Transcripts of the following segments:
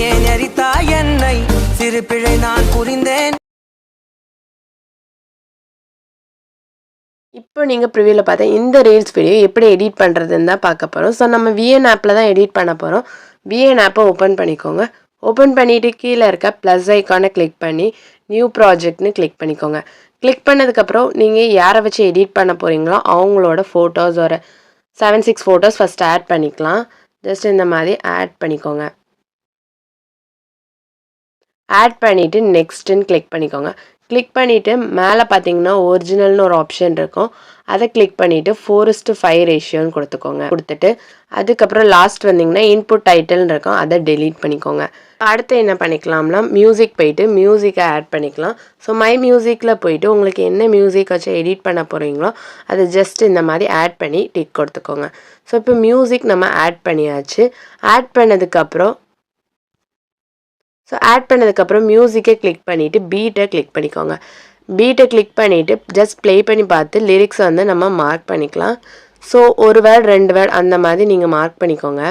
ஏன் எரித்தாய் என்னை சிறு பிழை நான் புரிந்தேன். இப்போ நீங்கள் ப்ரிவியூவில் பார்த்தா இந்த ரீல்ஸ் வீடியோ எப்படி எடிட் பண்ணுறதுன்னு தான் பார்க்க போகிறோம். ஸோ நம்ம விஎன் ஆப்பில் தான் எடிட் பண்ண போகிறோம். விஎன் ஆப்பை ஓப்பன் பண்ணிக்கோங்க. ஓப்பன் பண்ணிவிட்டு கீழே இருக்க ப்ளஸ் ஐக்கானை கிளிக் பண்ணி நியூ ப்ராஜெக்ட்னு கிளிக் பண்ணிக்கோங்க. கிளிக் பண்ணதுக்கப்புறம் நீங்கள் யாரை வச்சு எடிட் பண்ண போகிறீங்களோ அவங்களோட ஃபோட்டோஸ் ஒரு 7-6 ஃபோட்டோஸ் ஃபஸ்ட்டு ஆட் பண்ணிக்கலாம். ஜஸ்ட் இந்த மாதிரி ஆட் பண்ணிக்கோங்க. ஆட் பண்ணிவிட்டு நெக்ஸ்ட்டுன்னு கிளிக் பண்ணிக்கோங்க. கிளிக் பண்ணிவிட்டு மேலே பார்த்தீங்கன்னா ஒரிஜினல்னு ஒரு ஆப்ஷன் இருக்கும். அதை கிளிக் பண்ணிவிட்டு 4:5 ரேஷியோன்னு கொடுத்துட்டு அதுக்கப்புறம் லாஸ்ட் வந்தீங்கன்னா இன்புட் டைட்டில்னு இருக்கும், அதை டெலீட் பண்ணிக்கோங்க. அடுத்து என்ன பண்ணிக்கலாம்னா மியூசிக் போயிட்டு மியூசிக்கை ஆட் பண்ணிக்கலாம். ஸோ மை மியூசிக்கில் போயிட்டு உங்களுக்கு என்ன மியூசிக் வச்சு எடிட் பண்ண போகிறீங்களோ அதை ஜஸ்ட் இந்த மாதிரி ஆட் பண்ணி டிக் கொடுத்துக்கோங்க. ஸோ இப்போ மியூசிக் நம்ம ஆட் பண்ணியாச்சு. ஆட் பண்ணதுக்கப்புறம் மியூசிக்கை கிளிக் பண்ணிவிட்டு பீட்டை கிளிக் பண்ணிக்கோங்க. பீட்டை கிளிக் பண்ணிவிட்டு ஜஸ்ட் ப்ளே பண்ணி பார்த்து லிரிக்ஸை வந்து நம்ம மார்க் பண்ணிக்கலாம். ஸோ ஒரு வேர்ட் 2 வேர்ட் அந்த மாதிரி நீங்கள் மார்க் பண்ணிக்கோங்க.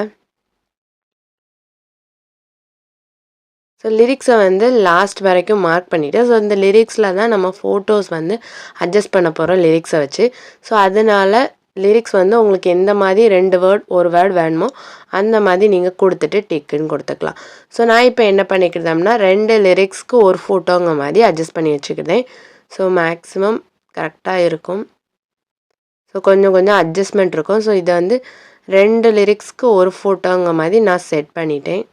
ஸோ லிரிக்ஸை வந்து லாஸ்ட் வரைக்கும் மார்க் பண்ணிவிட்டு ஸோ இந்த லிரிக்ஸில் தான் நம்ம ஃபோட்டோஸ் வந்து அட்ஜஸ்ட் பண்ண போகிறோம் லிரிக்ஸை வச்சு. ஸோ அதனால் லிரிக்ஸ் வந்து உங்களுக்கு எந்த மாதிரி 2 வேர்ட் 1 வேர்ட் வேணுமோ அந்த மாதிரி நீங்கள் கொடுத்துட்டு டிக்குன்னு கொடுத்துக்கலாம். ஸோ நான் இப்போ என்ன பண்ணிக்கிறதோம்னா 2 லிரிக்ஸ்க்கு ஒரு ஃபோட்டோங்க மாதிரி அட்ஜஸ்ட் பண்ணி வச்சுக்கிறேன். ஸோ மேக்ஸிமம் கரெக்டாக இருக்கும். ஸோ கொஞ்சம் அட்ஜஸ்ட்மெண்ட் இருக்கும். ஸோ இதை வந்து 2 லிரிக்ஸ்க்கு ஒரு ஃபோட்டோங்க மாதிரி நான் செட் பண்ணிட்டேன்.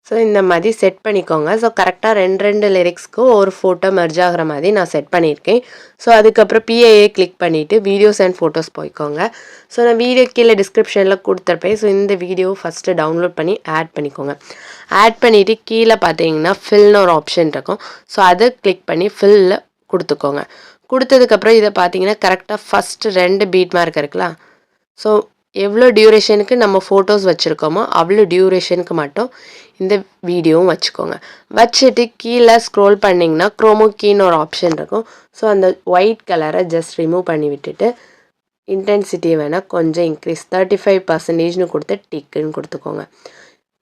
ஸோ இந்த மாதிரி செட் பண்ணிக்கோங்க. ஸோ கரெக்டாக 2 லிரிக்ஸ்க்கு ஒரு ஃபோட்டோ மெர்ஜ் ஆகிற மாதிரி நான் செட் பண்ணியிருக்கேன். ஸோ அதுக்கப்புறம் பிஏஏ கிளிக் பண்ணிவிட்டு வீடியோஸ் அண்ட் ஃபோட்டோஸ் போய்க்கோங்க. ஸோ நான் வீடியோ கீழே டிஸ்கிரிப்ஷனில் கொடுத்துருப்பேன். ஸோ இந்த வீடியோ ஃபஸ்ட்டு டவுன்லோட் பண்ணி ஆட் பண்ணிக்கோங்க. ஆட் பண்ணிவிட்டு கீழே பார்த்தீங்கன்னா ஃபில்னு ஒரு ஆப்ஷன் இருக்கும். ஸோ அதை கிளிக் பண்ணி ஃபில்லில் கொடுத்துக்கோங்க. கொடுத்ததுக்கப்புறம் இதை பார்த்தீங்கன்னா கரெக்டாக ஃபஸ்ட்டு 2 பீட் மார்க் இருக்குல்ல. ஸோ எவ்வளோ டியூரேஷனுக்கு நம்ம ஃபோட்டோஸ் வச்சுருக்கோமோ அவ்வளோ டியூரேஷனுக்கு மட்டும் இந்த வீடியோவும் வச்சுக்கோங்க. வச்சுட்டு கீழே ஸ்க்ரோல் பண்ணிங்கன்னா க்ரோமோ கீன்னு ஒரு ஆப்ஷன் இருக்கும். ஸோ அந்த ஒயிட் கலரை ஜஸ்ட் ரிமூவ் பண்ணி விட்டுட்டு இன்டென்சிட்டியை வேணால் கொஞ்சம் இன்க்ரீஸ் 35%ன்னு கொடுத்து டிக்குன்னு கொடுத்துக்கோங்க.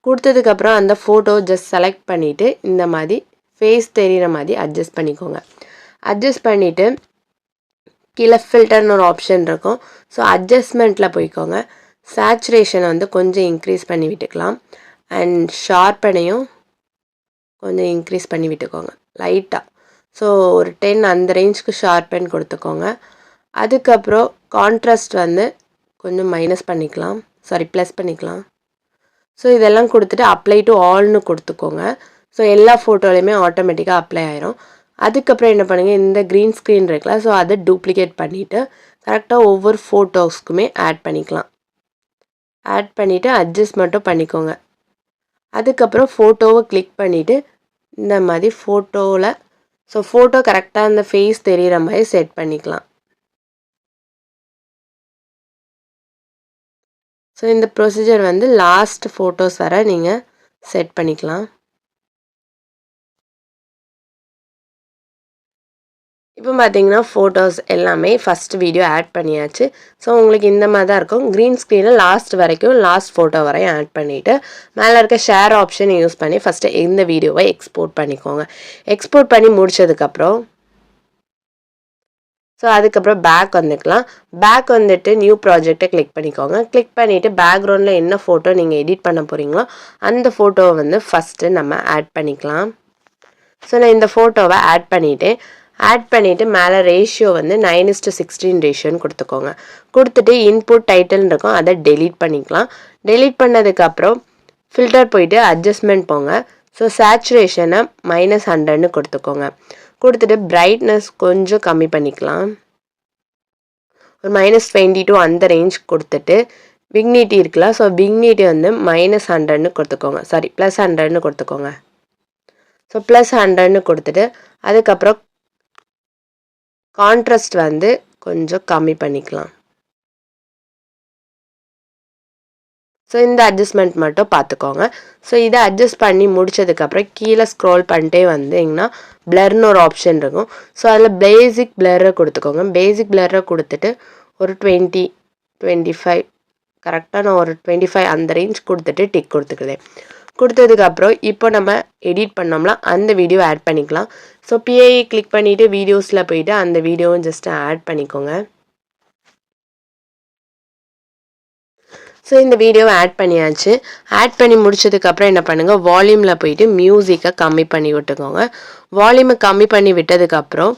கொடுத்ததுக்கப்புறம் அந்த ஃபோட்டோ ஜஸ்ட் செலக்ட் பண்ணிவிட்டு இந்த மாதிரி ஃபேஸ் தெரிகிற மாதிரி அட்ஜஸ்ட் பண்ணிக்கோங்க. அட்ஜஸ்ட் பண்ணிவிட்டு கீழே ஃபில்டர்னு ஒரு ஆப்ஷன் இருக்கும். ஸோ அட்ஜஸ்ட்மெண்ட்டில் போய்க்கோங்க. சேச்சுரேஷனை வந்து கொஞ்சம் இன்க்ரீஸ் பண்ணி விட்டுக்கலாம். அண்ட் ஷார்ப்பனையும் கொஞ்சம் இன்க்ரீஸ் பண்ணி விட்டுக்கோங்க லைட்டாக. ஸோ ஒரு 10 அந்த ரேஞ்சுக்கு ஷார்ப்பன் கொடுத்துக்கோங்க. அதுக்கப்புறம் கான்ட்ராஸ்ட் வந்து கொஞ்சம் ப்ளஸ் பண்ணிக்கலாம். ஸோ இதெல்லாம் கொடுத்துட்டு அப்ளை டு ஆல்னு கொடுத்துக்கோங்க. ஸோ எல்லா ஃபோட்டோலையுமே ஆட்டோமேட்டிக்காக அப்ளை ஆயிரும். அதுக்கப்புறம் என்ன பண்ணுங்கள், இந்த க்ரீன் ஸ்க்ரீன் இருக்குல்ல, ஸோ அதை டூப்ளிகேட் பண்ணிவிட்டு கரெக்டாக ஒவ்வொரு ஃபோட்டோஸ்க்குமே ஆட் பண்ணிக்கலாம். ஆட் பண்ணிவிட்டு அட்ஜஸ்ட் மட்டும் பண்ணிக்கோங்க. அதுக்கப்புறம் ஃபோட்டோவை கிளிக் பண்ணிவிட்டு இந்த மாதிரி ஃபோட்டோவில் ஃபோட்டோ கரெக்டாக அந்த ஃபேஸ் தெரிகிற மாதிரி செட் பண்ணிக்கலாம். ஸோ இந்த ப்ரொசீஜர் வந்து லாஸ்ட் ஃபோட்டோஸ் வர நீங்கள் செட் பண்ணிக்கலாம். இப்போ பார்த்தீங்கன்னா ஃபோட்டோஸ் எல்லாமே ஃபஸ்ட்டு வீடியோ ஆட் பண்ணியாச்சு. ஸோ உங்களுக்கு இந்த மாதிரி தான் இருக்கும். க்ரீன் ஸ்க்ரீனில் லாஸ்ட் ஃபோட்டோ வரையும் ஆட் பண்ணிவிட்டு மேலே இருக்க ஷேர் ஆப்ஷன் யூஸ் பண்ணி ஃபஸ்ட்டு இந்த வீடியோவை எக்ஸ்போர்ட் பண்ணிக்கோங்க. எக்ஸ்போர்ட் பண்ணி முடித்ததுக்கப்புறம் அதுக்கப்புறம் பேக் வந்துக்கலாம். பேக் வந்துட்டு நியூ ப்ராஜெக்டை கிளிக் பண்ணிக்கோங்க. கிளிக் பண்ணிவிட்டு பேக்ரவுண்டில் என்ன ஃபோட்டோ நீங்கள் எடிட் பண்ண போகிறீங்களோ அந்த ஃபோட்டோவை வந்து ஃபஸ்ட்டு நம்ம ஆட் பண்ணிக்கலாம். ஸோ நான் இந்த ஃபோட்டோவை ஆட் பண்ணிவிட்டு மேலே ரேஷியோ வந்து 9:16 ரேஷியோன்னு கொடுத்துக்கோங்க. கொடுத்துட்டு இன்புட் டைட்டில்னு இருக்கும், அதை டெலீட் பண்ணிக்கலாம். டெலீட் பண்ணதுக்கப்புறம் ஃபில்டர் போயிட்டு அட்ஜஸ்ட்மெண்ட் போங்க. ஸோ சேச்சுரேஷனை -100ன்னு கொடுத்துக்கோங்க. கொடுத்துட்டு பிரைட்னஸ் கொஞ்சம் கம்மி பண்ணிக்கலாம். ஒரு -22 அந்த ரேஞ்ச் கொடுத்துட்டு விக்னிட்டி இருக்குல்ல, ஸோ விக்னிட்டி வந்து -100ன்னு கொடுத்துக்கோங்க. +100ன்னு கொடுத்துக்கோங்க. ஸோ +100ன்னு கொடுத்துட்டு அதுக்கப்புறம் கான்ட்ராஸ்ட் வந்து கொஞ்சம் கம்மி பண்ணிக்கலாம். ஸோ இந்த அட்ஜஸ்ட்மெண்ட் மட்டும் பார்த்துக்கோங்க. ஸோ இதை அட்ஜஸ்ட் பண்ணி முடிச்சதுக்கப்புறம் கீழே ஸ்க்ரோல் பண்ணிட்டே வந்தீங்கன்னா பிளர்னு ஒரு ஆப்ஷன் இருக்கும். ஸோ அதில் பேசிக் பிளரை கொடுத்துக்கோங்க. பேசிக் பிளரை கொடுத்துட்டு ஒரு 25 கரெக்டாக நான் ஒரு 25 அந்த ரேஞ்ச் கொடுத்துட்டு டிக் கொடுத்துக்கிறேன். கொடுத்ததுக்கப்புறம் இப்போ நம்ம எடிட் பண்ணோம்னா அந்த வீடியோ ஆட் பண்ணிக்கலாம். ஸோ பிஐஏ கிளிக் பண்ணிவிட்டு வீடியோஸில் போயிட்டு அந்த வீடியோவும் ஜஸ்ட்டு ஆட் பண்ணிக்கோங்க. ஸோ இந்த வீடியோவை ஆட் பண்ணியாச்சு. ஆட் பண்ணி முடிச்சதுக்கப்புறம் என்ன பண்ணுங்கள், வால்யூமில் போயிட்டு மியூசிக்கை கம்மி பண்ணி விட்டுக்கோங்க. வால்யூமை கம்மி பண்ணி விட்டதுக்கப்புறம்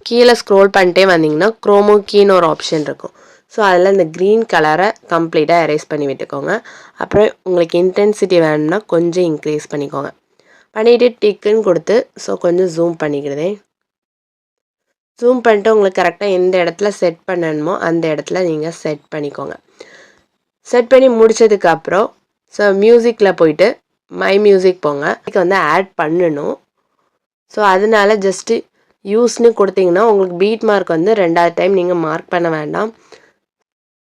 கீழே ஸ்க்ரோல் பண்ணிட்டே வந்தீங்கன்னா க்ரோமோ கீன்னு ஒரு ஆப்ஷன் இருக்கும். ஸோ அதில் இந்த க்ரீன் கலரை கம்ப்ளீட்டாக எரேஸ் பண்ணி விட்டுக்கோங்க. அப்புறம் உங்களுக்கு இன்டென்சிட்டி வேணும்னா கொஞ்சம் இன்க்ரீஸ் பண்ணிக்கோங்க. பண்ணிவிட்டு டிக்குன்னு கொடுத்து ஸோ கொஞ்சம் ஜூம் பண்ணிக்கிறதே. ஜூம் பண்ணிட்டு உங்களுக்கு கரெக்டாக எந்த இடத்துல செட் பண்ணணுமோ அந்த இடத்துல நீங்கள் செட் பண்ணிக்கோங்க. செட் பண்ணி முடிச்சதுக்கப்புறம் ஸோ மியூசிக்கில் போயிட்டு மை மியூசிக் போங்க. இதுக்கு வந்து ஆட் பண்ணணும். ஸோ அதனால ஜஸ்ட்டு யூஸ்னு கொடுத்தீங்கன்னா உங்களுக்கு பீட் மார்க் வந்து 2வது டைம் நீங்கள் மார்க் பண்ண வேண்டாம்.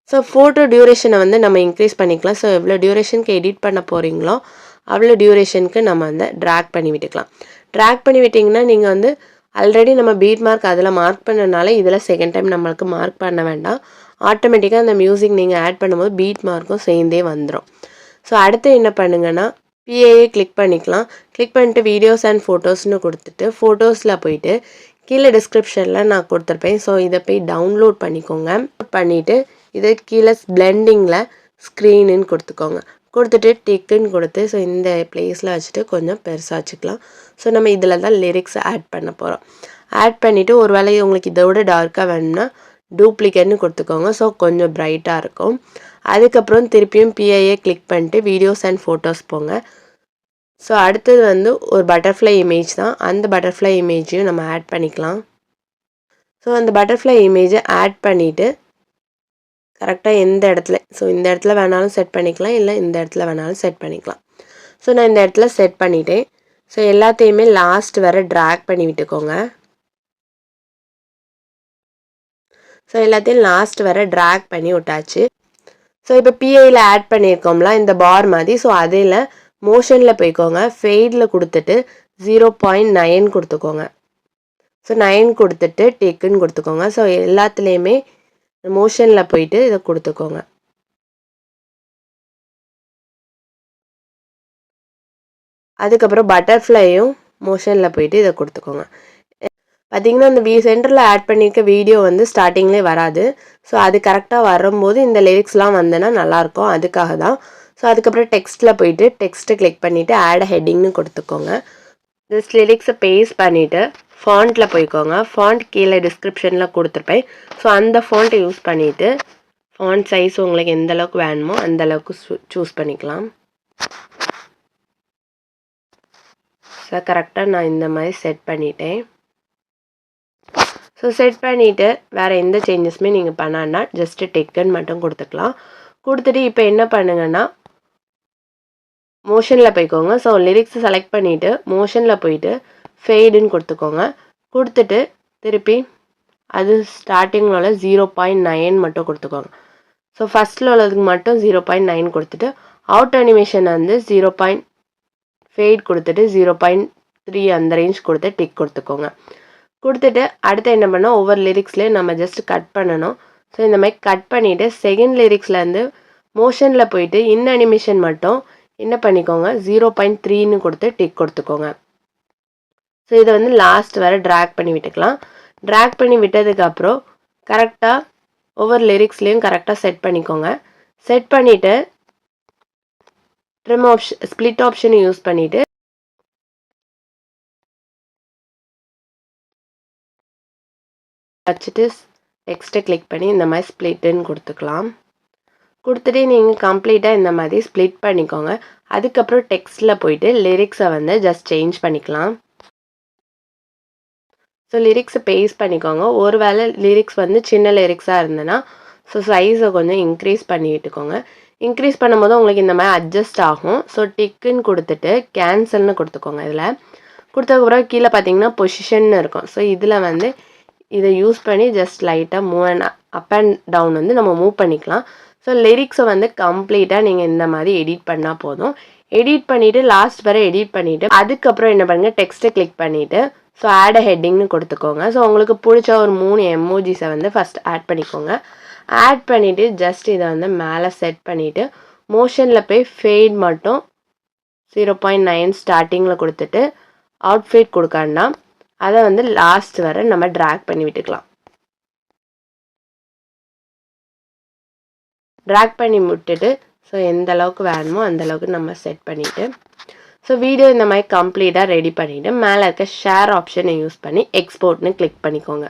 ஸோ ஃபோட்டோ டியூரேஷனை வந்து நம்ம இன்க்ரீஸ் பண்ணிக்கலாம். ஸோ எவ்வளோ டியூரேஷனுக்கு எடிட் பண்ண போகிறீங்களோ அவ்வளோ டியூரேஷனுக்கு நம்ம வந்து ட்ராக் பண்ணி விட்டுக்கலாம். ட்ராக் பண்ணி விட்டிங்கன்னா நீங்கள் வந்து ஆல்ரெடி நம்ம பீட் மார்க் அதில் மார்க் பண்ணனால இதில் செகண்ட் டைம் நம்மளுக்கு மார்க் பண்ண வேண்டாம். ஆட்டோமேட்டிக்காக அந்த மியூசிக் நீங்கள் ஆட் பண்ணும்போது பீட் மார்க்கும் சேர்ந்தே வந்துடும். ஸோ அடுத்து என்ன பண்ணுங்கன்னா பிஏஏ கிளிக் பண்ணிக்கலாம். கிளிக் பண்ணிட்டு வீடியோஸ் அண்ட் ஃபோட்டோஸ்னு கொடுத்துட்டு ஃபோட்டோஸில் போயிட்டு கீழே டிஸ்கிரிப்ஷனில் நான் கொடுத்துருப்பேன். ஸோ இதை போய் டவுன்லோட் பண்ணிக்கோங்க. பண்ணிவிட்டு இதை கீழே பிளெண்டிங்கில் ஸ்க்ரீனுன்னு கொடுத்துக்கோங்க. கொடுத்துட்டு டிக்குன்னு கொடுத்து ஸோ இந்த பிளேஸில் வச்சுட்டு கொஞ்சம் பெருசாக வச்சுக்கலாம். ஸோ நம்ம இதில் தான் லிரிக்ஸ் ஆட் பண்ண போகிறோம். ஆட் பண்ணிவிட்டு ஒரு வேளை உங்களுக்கு இதை விட டார்க்காக வேணும்னா டூப்ளிகேட்னு கொடுத்துக்கோங்க. ஸோ கொஞ்சம் பிரைட்டாக இருக்கும். அதுக்கப்புறம் திருப்பியும் பிஐஏ கிளிக் பண்ணிட்டு வீடியோஸ் அண்ட் ஃபோட்டோஸ் போங்க. ஸோ அடுத்தது வந்து ஒரு பட்டர்ஃப்ளை இமேஜ் தான். அந்த பட்டர்ஃப்ளை இமேஜையும் நம்ம ஆட் பண்ணிக்கலாம். ஸோ அந்த பட்டர்ஃப்ளை இமேஜை ஆட் பண்ணிவிட்டு கரெக்டாக எந்த இடத்துல ஸோ இந்த இடத்துல வேணாலும் செட் பண்ணிக்கலாம், இல்லை இந்த இடத்துல வேணாலும் செட் பண்ணிக்கலாம். ஸோ நான் இந்த இடத்துல செட் பண்ணிட்டேன். ஸோ எல்லாத்தையுமே லாஸ்ட் வர ட்ராக் பண்ணி விட்டுக்கோங்க. ஸோ எல்லாத்தையும் லாஸ்ட் வர ட்ராக் பண்ணி விட்டாச்சு. ஸோ இப்போ பிஐயில் ஆட் பண்ணியிருக்கோம்ல இந்த பார் மாதிரி. ஸோ அதில் மோஷனில் போய்க்கோங்க. ஃபெய்டில் கொடுத்துட்டு 0.9 கொடுத்துக்கோங்க. ஸோ 9 கொடுத்துட்டு டேக்குன்னு கொடுத்துக்கோங்க. ஸோ எல்லாத்துலேயுமே மோஷனில் போயிட்டு இதை கொடுத்துக்கோங்க. அதுக்கப்புறம் பட்டர்ஃப்ளையும் மோஷனில் போயிட்டு இதை கொடுத்துக்கோங்க. பார்த்திங்கன்னா இந்த சென்டரில் ஆட் பண்ணியிருக்க வீடியோ வந்து ஸ்டார்டிங்லேயே வராது. ஸோ அது கரெக்டாக வரும்போது இந்த லிரிக்ஸ்லாம் வந்தேன்னா நல்லாயிருக்கும். அதுக்காக தான். ஸோ அதுக்கப்புறம் டெக்ஸ்ட்டில் போயிட்டு டெக்ஸ்ட்டு கிளிக் பண்ணிவிட்டு ஆட் ஹெட்டிங்னு கொடுத்துக்கோங்க. ஜஸ்ட் லிரிக்ஸை பேஸ்ட் பண்ணிவிட்டு ஃபாண்ட்டில் போய்க்கோங்க. ஃபாண்ட் கீழே டிஸ்கிரிப்ஷனில் கொடுத்துருப்பேன். ஸோ அந்த ஃபாண்ட்டை யூஸ் பண்ணிவிட்டு ஃபாண்ட் சைஸ் உங்களுக்கு எந்த அளவுக்கு வேணுமோ அந்த அளவுக்கு சூஸ் பண்ணிக்கலாம். ஸோ கரெக்டாக நான் இந்த மாதிரி செட் பண்ணிட்டேன். ஸோ செட் பண்ணிவிட்டு வேறு எந்த சேஞ்சஸுமே நீங்கள் பண்ணான்னா ஜஸ்ட்டு டெக்குன்னு மட்டும் கொடுத்துக்கலாம். கொடுத்துட்டு இப்போ என்ன பண்ணுங்கன்னா மோஷனில் போய்க்கோங்க. ஸோ லிரிக்ஸை செலக்ட் பண்ணிவிட்டு மோஷனில் போயிட்டு ஃபேடுன்னு கொடுத்துக்கோங்க. கொடுத்துட்டு திருப்பி அது ஸ்டார்டிங்கில் உள்ள 0.9 மட்டும் கொடுத்துக்கோங்க. ஸோ ஃபஸ்ட்டில் உள்ளதுக்கு மட்டும் 0.9 கொடுத்துட்டு அவுட் அனிமேஷன் வந்து ஃபேட் கொடுத்துட்டு 0.3 அந்த ரேஞ்ச் கொடுத்து டிக் கொடுத்துக்கோங்க. கொடுத்துட்டு அடுத்து என்ன பண்ணால் ஒவ்வொரு லிரிக்ஸ்லேயும் நம்ம ஜஸ்ட் கட் பண்ணணும். ஸோ இந்த மாதிரி கட் பண்ணிவிட்டு செகண்ட் லிரிக்ஸ்லேருந்து மோஷனில் போயிட்டு அனிமேஷன் மட்டும் என்ன பண்ணிக்கோங்க 0.3ன்னு கொடுத்து டிக் கொடுத்துக்கோங்க. ஸோ இதை வந்து லாஸ்ட் வர ட்ராக் பண்ணி விட்டுக்கலாம். ட்ராக் பண்ணி விட்டதுக்கப்புறம் கரெக்டாக ஒவ்வொரு லிரிக்ஸ்லேயும் கரெக்டாக செட் பண்ணிக்கோங்க. செட் பண்ணிவிட்டு ட்ரிம் ஆப்ஷன் ஸ்ப்ளிட் ஆப்ஷனை யூஸ் பண்ணிவிட்டு வச்சுட்டு டெக்ஸ்ட்டை கிளிக் பண்ணி இந்த மாதிரி ஸ்ப்ளிட்டுன்னு கொடுத்துக்கலாம். கொடுத்துட்டு நீங்கள் கம்ப்ளீட்டாக இந்த மாதிரி ஸ்ப்ளிட் பண்ணிக்கோங்க. அதுக்கப்புறம் டெக்ஸ்ட்டில் போயிட்டு லிரிக்ஸை வந்து ஜஸ்ட் சேஞ்ச் பண்ணிக்கலாம். ஸோ லிரிக்ஸை பேஸ்ட் பண்ணிக்கோங்க. ஒரு வேளை லிரிக்ஸ் வந்து சின்ன லிரிக்ஸாக இருந்ததுன்னா ஸோ சைஸை கொஞ்சம் இன்க்ரீஸ் பண்ணி விட்டுக்கோங்க. இன்க்ரீஸ் பண்ணும்போது உங்களுக்கு இந்த மாதிரி அட்ஜஸ்ட் ஆகும். ஸோ டிக்குன்னு கொடுத்துட்டு கேன்சல்னு கொடுத்துக்கோங்க. இதில் கொடுத்ததுக்கப்புறம் கீழே பார்த்தீங்கன்னா பொசிஷன் இருக்கும். ஸோ இதில் வந்து இதை யூஸ் பண்ணி ஜஸ்ட் லைட்டாக move and up and down வந்து நம்ம மூவ் பண்ணிக்கலாம். ஸோ லிரிக்ஸை வந்து கம்ப்ளீட்டாக நீங்கள் இந்த மாதிரி எடிட் பண்ணால் போதும். எடிட் பண்ணிவிட்டு லாஸ்ட் வரை எடிட் பண்ணிவிட்டு அதுக்கப்புறம் என்ன பண்ணுங்கள், டெக்ஸ்ட்டை கிளிக் பண்ணிவிட்டு ஸோ ஆட் ஹெட்டிங்னு கொடுத்துக்கோங்க. ஸோ உங்களுக்கு பிடிச்ச ஒரு 3 எமோஜிஸை வந்து ஃபஸ்ட் ஆட் பண்ணிக்கோங்க. ஆட் பண்ணிவிட்டு ஜஸ்ட் இதை வந்து மேலே செட் பண்ணிவிட்டு மோஷனில் போய் ஃபேட் மட்டும் 0.9 ஸ்டார்டிங்கில் கொடுத்துட்டு அவுட்ஃபிட் கொடுக்காண்டா அதை வந்து லாஸ்ட் வரை நம்ம ட்ராக் பண்ணி விட்டுக்கலாம். ட்ராக் பண்ணி விட்டுட்டு ஸோ எந்த அளவுக்கு வேணுமோ அந்த அளவுக்கு நம்ம செட் பண்ணிவிட்டு ஸோ வீடியோ இந்த மாதிரி கம்ப்ளீட்டாக ரெடி பண்ணிவிட்டு மேலே இருக்க ஷேர் ஆப்ஷனை யூஸ் பண்ணி எக்ஸ்போர்ட்னு கிளிக் பண்ணிக்கோங்க.